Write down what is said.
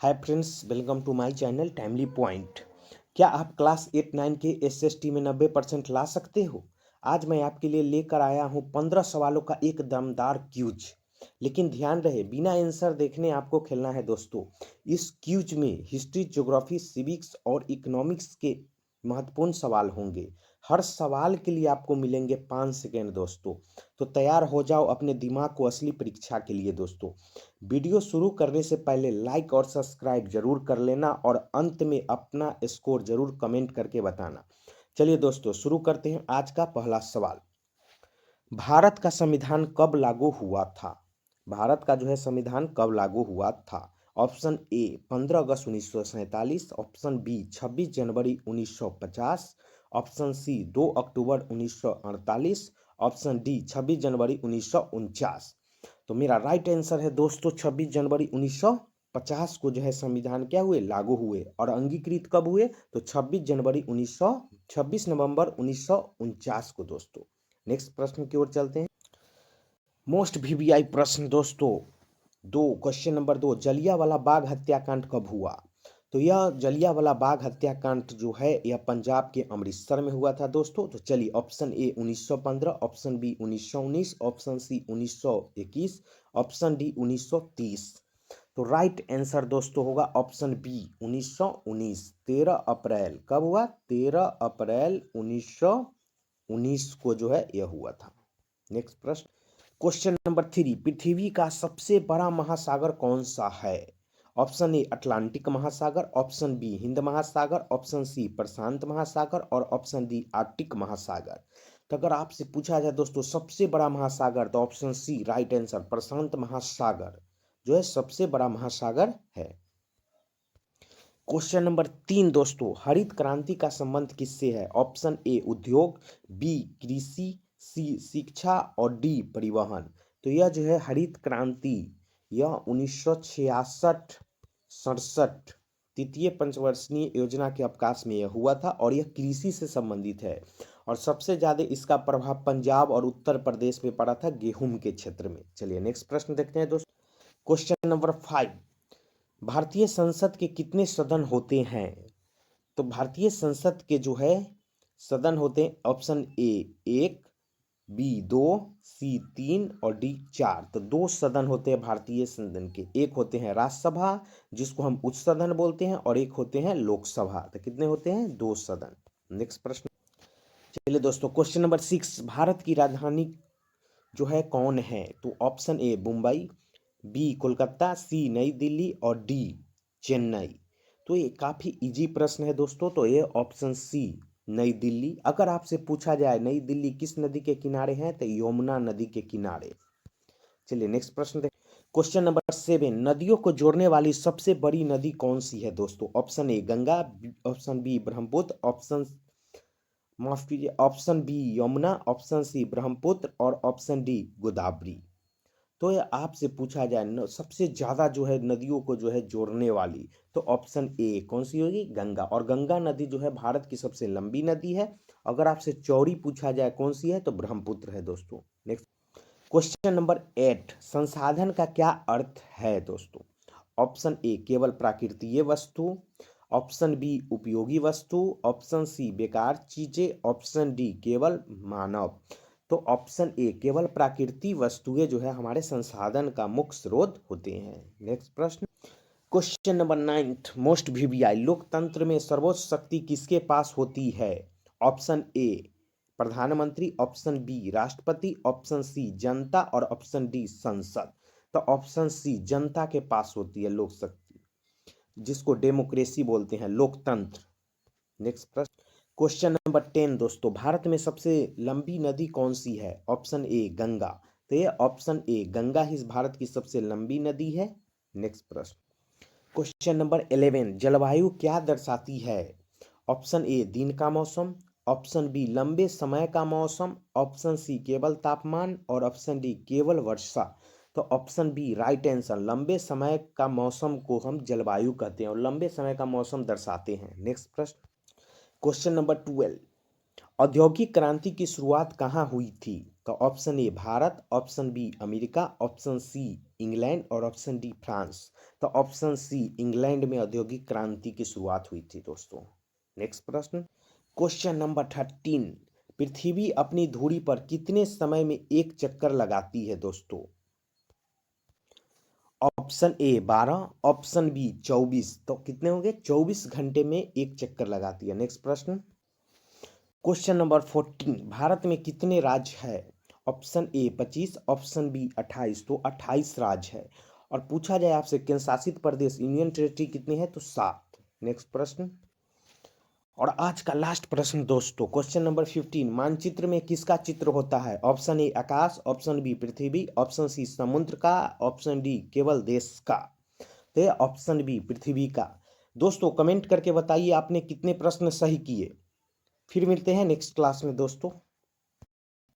Hi friends, welcome to my channel timely point. क्या आप class 8-9 के एसएसटी में 90% ला सकते हो? आज मैं आपके लिए लेकर आया हूं 15 सवालों का एक दमदार क्यूज। लेकिन ध्यान रहे, बिना आंसर देखने आपको खेलना है दोस्तों। इस क्यूज में हिस्ट्री, ज्योग्राफी, सिविक्स और इकोनॉमिक्स के महत्वपूर्ण सवाल होंगे। हर सवाल के लिए आपको मिलेंगे 5 सेकेंड दोस्तों। तो तैयार हो जाओ अपने दिमाग को असली परीक्षा के लिए दोस्तों। वीडियो शुरू करने से पहले लाइक और सब्सक्राइब जरूर कर लेना और अंत में अपना स्कोर जरूर कमेंट करके बताना। चलिए दोस्तों, शुरू करते हैं। आज का पहला सवाल, भारत का संविधान कब लागू हुआ था? भारत का जो है संविधान कब लागू हुआ था? ऑप्शन ए 15 अगस्त 1947, ऑप्शन बी 26 जनवरी 1950, ऑप्शन सी 2 अक्टूबर 1948, ऑप्शन डी 26 जनवरी 1949। तो मेरा राइट आंसर है दोस्तों 26 जनवरी 1950 को जो है संविधान क्या हुए, लागू हुए। और अंगीकृत कब हुए? तो 26 नवंबर 1949 को दोस्तों। नेक्स्ट प्रश्न की ओर चलते हैं। मोस्ट वीवीआई प्रश्न दोस्तों, क्वेश्चन नंबर 2, जलियांवाला बाग हत्याकांड कब हुआ? तो यह जलियांवाला बाग हत्याकांड जो है यह पंजाब के अमृतसर में हुआ था दोस्तों। तो चलिए, option A 1915, option B 1919, option C 1921, option D 1930। तो राइट आंसर दोस्तों होगा ऑप्शन बी 1919। 13 अप्रैल कब हुआ? 13 अप्रैल 1919 को जो है यह हुआ था। नेक्स्ट प्रश्न, क्वेश्चन नंबर 3, पृथ्वी का सबसे बड़ा महासागर कौन सा है? ऑप्शन ए अटलांटिक महासागर, ऑप्शन बी हिंद महासागर, ऑप्शन सी प्रशांत महासागर और ऑप्शन डी आर्कटिक महासागर। तो अगर आपसे पूछा जाए दोस्तों सबसे बड़ा महासागर, तो ऑप्शन सी राइट आंसर, प्रशांत महासागर जो है सबसे बड़ा महासागर है। क्वेश्चन नंबर 3 दोस्तों, हरित क्रांति का संबंध किससे है? ऑप्शन ए उद्योग, बी कृषि, सी शिक्षा और डी परिवहन। तो यह जो है हरित क्रांति, यह 1966-67 तृतीय पंचवर्षीय योजना के अवकाश में यह हुआ था और यह कृषि से संबंधित है। और सबसे ज्यादा इसका प्रभाव पंजाब और उत्तर प्रदेश में पड़ा था, गेहूं के क्षेत्र में। चलिए नेक्स्ट प्रश्न देखते हैं दोस्तों। क्वेश्चन नंबर 5, भारतीय संसद के कितने सदन होते हैं? तो भारतीय संसद के जो है सदन होते हैं, ऑप्शन ए 1, बी 2, सी 3 और डी 4। तो 2 सदन होते हैं भारतीय संसद के। एक होते हैं राज्यसभा जिसको हम उच्च सदन बोलते हैं और एक होते हैं लोकसभा। तो कितने होते हैं? 2 सदन। नेक्स्ट प्रश्न, चलिए दोस्तों, क्वेश्चन नंबर 6, भारत की राजधानी जो है कौन है? तो option A Mumbai, B Kolkata, C New Delhi और डी चेन्नई। तो ये काफी इजी प्रश्न है दोस्तों। तो ये ऑप्शन सी नई दिल्ली। अगर आपसे पूछा जाए नई दिल्ली किस नदी के किनारे है, तो यमुना नदी के किनारे। चलिए नेक्स्ट प्रश्न देखें। क्वेश्चन नंबर 7, नदियों को जोड़ने वाली सबसे बड़ी नदी कौन सी है दोस्तों? Option A Ganga, option B Brahmaputra, माफ कीजिए option B Yamuna, option C Brahmaputra और ऑप्शन डी गोदावरी। तो ये आपसे पूछा जाए सबसे ज्यादा जो है नदियों को जो है जोड़ने वाली, तो ऑप्शन ए कौन सी होगी? गंगा। और गंगा नदी जो है भारत की सबसे लंबी नदी है। अगर आपसे चौड़ी पूछा जाए कौन सी है, तो ब्रह्मपुत्र है दोस्तों। नेक्स्ट क्वेश्चन नंबर 8, संसाधन का क्या अर्थ है दोस्तों? ऑप्शन ए केवल प्राकृतिक वस्तु, ऑप्शन बी उपयोगी वस्तु, ऑप्शन सी बेकार चीजें, ऑप्शन डी केवल मानव। तो ऑप्शन ए केवल प्राकृतिक वस्तुएं जो है हमारे संसाधन का मुख्य स्रोत होते हैं। नेक्स्ट प्रश्न, क्वेश्चन नंबर 9, मोस्ट वीवीआई, लोकतंत्र में सर्वोच्च शक्ति किसके पास होती है? ऑप्शन ए प्रधानमंत्री, ऑप्शन बी राष्ट्रपति, ऑप्शन सी जनता और ऑप्शन डी संसद। तो ऑप्शन सी जनता के पास होती है लोक शक्ति, जिसको डेमोक्रेसी बोलते हैं, लोकतंत्र। नेक्स्ट प्रश्न, क्वेश्चन नंबर 10 दोस्तों, भारत में सबसे लंबी नदी कौन सी है? Option A Ganga. तो ये ऑप्शन ए गंगा ही भारत की सबसे लंबी नदी है। नेक्स्ट प्रश्न, क्वेश्चन नंबर 11, जलवायु क्या दर्शाती है? ऑप्शन ए दिन का मौसम, ऑप्शन बी लंबे समय का मौसम, ऑप्शन सी केवल तापमान और ऑप्शन डी केवल वर्षा। तो ऑप्शन बी राइट आंसर, लंबे समय का मौसम को हम जलवायु कहते हैं और लंबे समय का मौसम दर्शाते हैं। नेक्स्ट प्रश्न, क्वेश्चन नंबर 12, औद्योगिक क्रांति की शुरुआत कहाँ हुई थी? तो option A Bharat, option B America, option C England और ऑप्शन डी फ्रांस। तो ऑप्शन सी इंग्लैंड में औद्योगिक क्रांति की शुरुआत हुई थी दोस्तों। नेक्स्ट प्रश्न, क्वेश्चन नंबर 13, पृथ्वी अपनी धुरी पर कितने समय में एक चक्कर लगाती है दोस्तों? Option A 12, option B 24। तो कितने होंगे? 24 घंटे में एक चक्कर लगाती है। नेक्स्ट प्रश्न, क्वेश्चन नंबर 14, भारत में कितने राज्य है? Option A 25, option B 28। तो 28 राज्य है। और पूछा जाए आपसे केंद्र शासित प्रदेश यूनियन टेरिटरी कितने हैं? तो 7। नेक्स्ट प्रश्न, और आज का लास्ट प्रश्न दोस्तों, क्वेश्चन नंबर 15, मानचित्र में किसका चित्र होता है? ऑप्शन ए आकाश, ऑप्शन बी पृथ्वी, ऑप्शन सी समुद्र का, ऑप्शन डी केवल देश का। तो ऑप्शन बी पृथ्वी का। दोस्तों कमेंट करके बताइए आपने कितने प्रश्न सही किए। फिर मिलते हैं नेक्स्ट क्लास में दोस्तों।